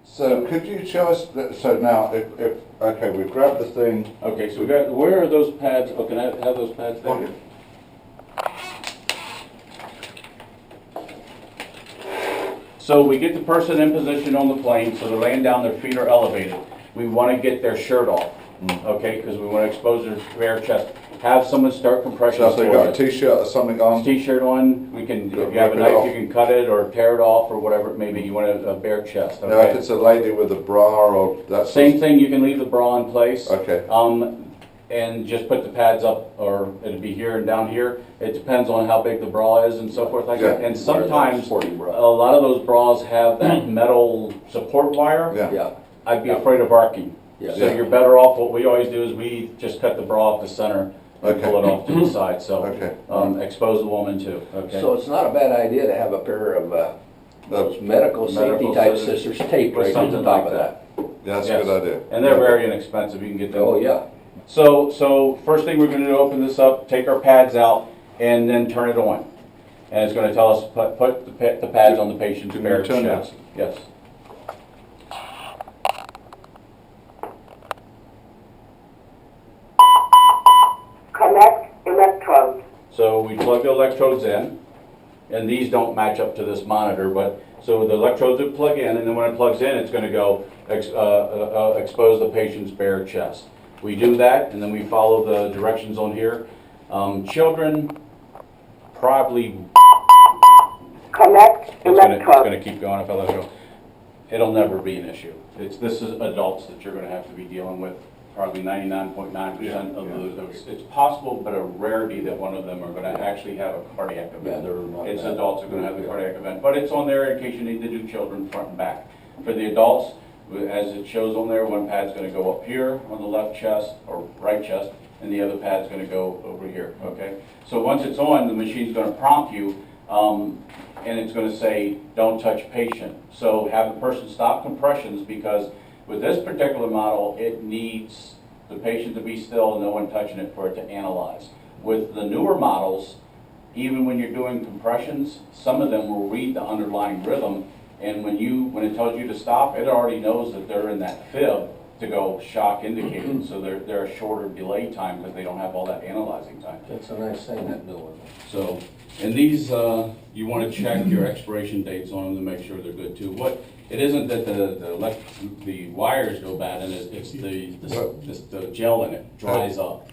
So could you show us, so now, okay, we've grabbed the thing. Okay, so we got, where are those pads? Oh, can I have those pads down here? So we get the person in position on the plane, so they're laying down, their feet are elevated. We want to get their shirt off, okay, because we want to expose their bare chest. Have someone start compressions. So if they've got a t-shirt or something on? T-shirt on, we can, if you have a knife, you can cut it or tear it off or whatever it may be. You want a bare chest, okay? Now if it's a lady with a bra or that Same thing, you can leave the bra in place. Okay. And just put the pads up, or it'd be here and down here. It depends on how big the bra is and so forth like that. And sometimes, a lot of those bras have that metal support wire. Yeah. I'd be afraid of arcing. So you're better off, what we always do is we just cut the bra off the center and pull it off to the side. So expose the woman too. Okay. So it's not a bad idea to have a pair of those medical safety type scissors taped right on the top of that. Yeah, that's a good idea. And they're very inexpensive. You can get them. Oh yeah. So first thing we're going to do, open this up, take our pads out, and then turn it on. And it's going to tell us put the pads on the patient's bare chest. Yes. Connect electrodes. So we plug the electrodes in, and these don't match up to this monitor, but so the electrodes would plug in, and then when it plugs in, it's going to go expose the patient's bare chest. We do that, and then we follow the directions on here. Children, probably. Connect electrodes. It's going to keep going if I let it go. It'll never be an issue. This is adults that you're going to have to be dealing with. Probably 99.9% of those. It's possible, but a rarity that one of them are going to actually have a cardiac event. It's adults are going to have the cardiac event, but it's on there in case you need to do children front and back. For the adults, as it shows on there, one pad's going to go up here on the left chest or right chest, and the other pad's going to go over here, okay? So once it's on, the machine's going to prompt you, and it's going to say, don't touch patient. So have the person stop compressions, because with this particular model, it needs the patient to be still and no one touching it for it to analyze. With the newer models, even when you're doing compressions, some of them will read the underlying rhythm, and when it tells you to stop, it already knows that they're in that fib to go shock indicated. So they're a shorter delay time because they don't have all that analyzing time. That's a nice thing, that new one. So, and these, you want to check your expiration dates on them to make sure they're good too. It isn't that the wires go bad, and it's the gel in it dries up.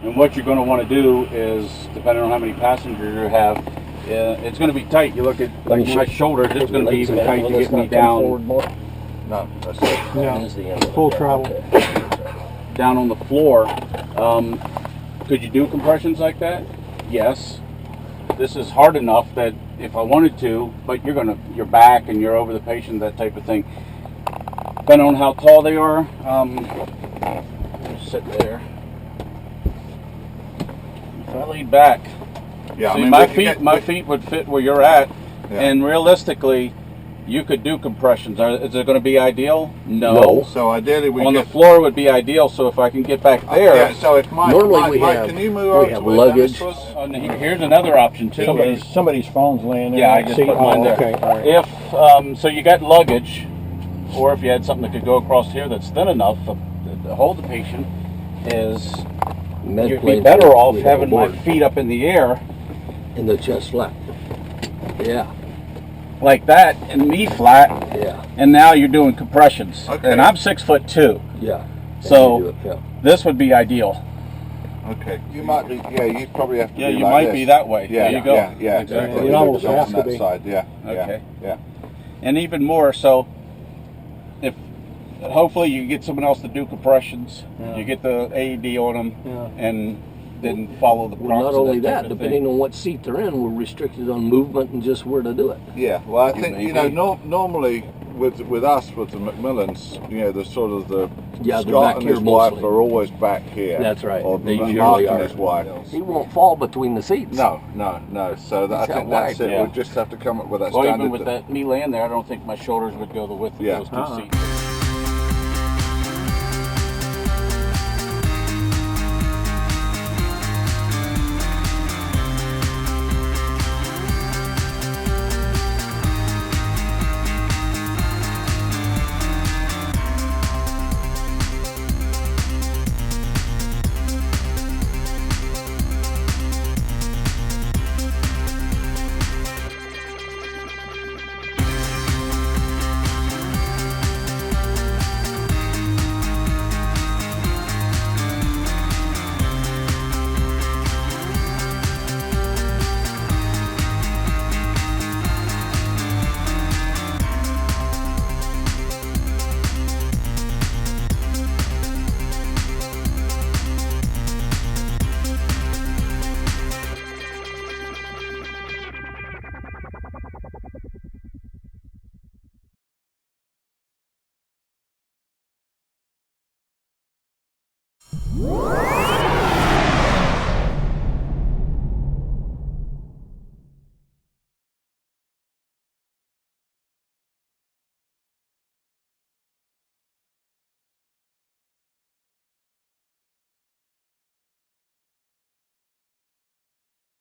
And what you're going to want to do is, depending on how many passengers you have, it's going to be tight. You look at like my shoulders; it's going to be even tight to get me down. No, that's it. Yeah, full travel. Down on the floor. Could you do compressions like that? Yes. This is hard enough that if I wanted to, but you're back and you're over the patient, that type of thing. Depending on how tall they are, sit there. If I lean back, Yeah, see, my feet would fit where you're at, and realistically, you could do compressions. Is it going to be ideal? No. So ideally we on the floor would be ideal. So if I can get back there. Yeah. So if Mike, can you move over to luggage. Here's another option too. Somebody's phone's laying there. Yeah, I just put mine there. Okay. All right. If so, you got luggage, or if you had something that could go across here that's thin enough to hold the patient, is Med you'd be plane better would- off would have a having my board feet up in the air and the chest flat. Yeah, like that and me flat, yeah, and now you're doing compressions. Okay. And I'm 6'2". yeah. So- And you do it, yeah. This would be ideal. Okay, you might be, yeah, you probably have to Yeah, be you like might this. be that way. Yeah, There you go. yeah, yeah, Exactly. exactly. You almost On have to that be. side, yeah, Okay. yeah. And even more so, if hopefully you get someone else to do compressions, Yeah. you get the AED on them, Yeah. and then follow the Well, prompts. not only and type that, of depending thing. on what seat they're in, we're restricted on movement and just where to do it. Yeah, well, I You think, may you know, be. normally with us, with the Macmillans, you know, the sort of the, Yeah, they're Scott back and here his wife mostly. are always back here. That's right. Or They Mark usually and are. his wife. He won't fall between the seats. No. So that, I He's think got that's wide, it. yeah. We just have to come up with that Well, standard. even with that me laying there, I don't think my shoulders would go the width of Yeah. those two seats.